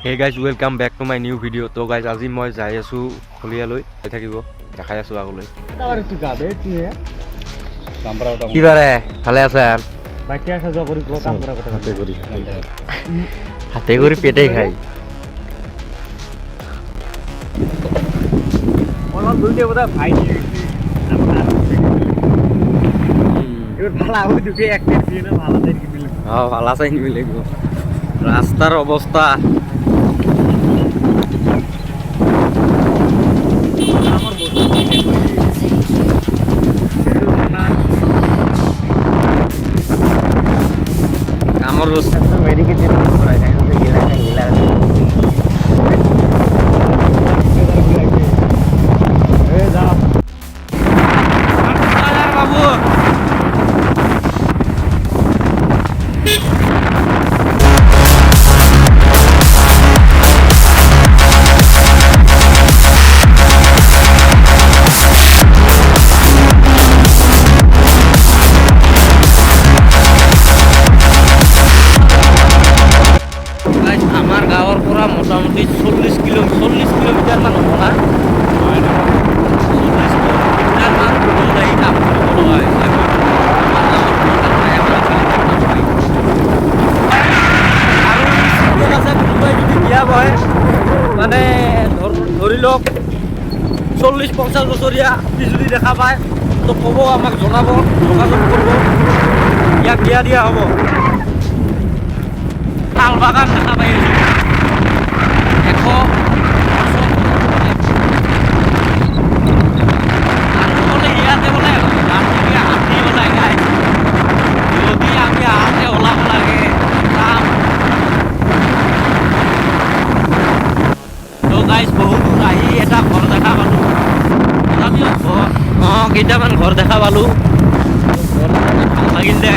Hey guys, welcome back to my new video. So guys, আজি মই যাই আছো খলিয়ালৈ থাকিব দেখাই আছো আগলৈ কি বারে ভালে আছেন বাইকে আসা যাওয়া করি কাম করা কথা হাতে করে পেটেই খাই অনলাইন দুইটা বোধ ভাই এবার ভালো আগে দুটো একটা দিয়ে না ভালো চাই কি মিলে হ্যাঁ ভালো চাই মিলে গো রাস্তার অবস্থা আমার বস্তু আমার রোজ মেডিকেল করাই না গিলা বাবু আমার গাঁৱৰ পৰা মোটামুটি 40 কিলোমিটাৰ মান হ'ব না 40 কিলোমিটাৰ মান দূৰলৈ কাম কৰিব লগা হৈছে আৰু বিয়া বহে মানে ধৰি লওক 40-50 বছৰীয়া যদি দেখা পায় তো ক'ব আমাক জনাব যোগাযোগ কৰিব ইয়াক বিয়া দিয়া হ'ব তাল বাগান দেখা পাই ইয়াতে বোলে হাতী ওলাই গাই যদি আমি আহোঁতে ওলাব লাগে তো গাইজ বহুত দূৰ আহি এটা ঘৰ দেখা পালোঁ তথাপিও কেইটামান ঘৰ দেখা পালোঁ ভাল লাগিল দে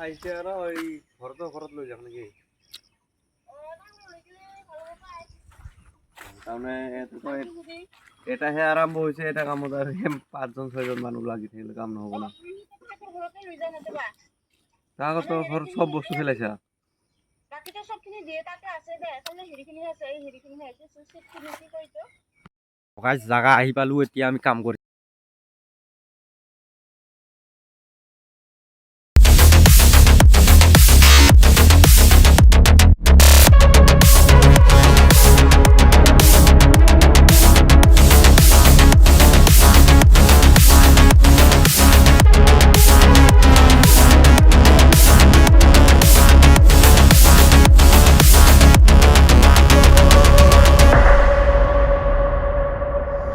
আহিছে আৰু এই ঘৰত লৈ যাম নেকি তাৰমানে এটাহে আৰম্ভ হৈছে এটা কামত আৰু 5-6জন মানুহ লাগি থাকিলে কাম নহ'ব না তাকতো ঘৰত চব বস্তু পেলাইছা জাগা আহি পালো এতিয়া আমি কাম কৰিম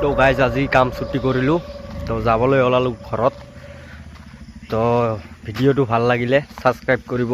তো গাইজ আজি কাম ছুটি কৰিলোঁ তো যাবলৈ ওলালোঁ ঘৰত তো ভিডিঅ'টো ভাল লাগিলে ছাবস্ক্ৰাইব কৰিব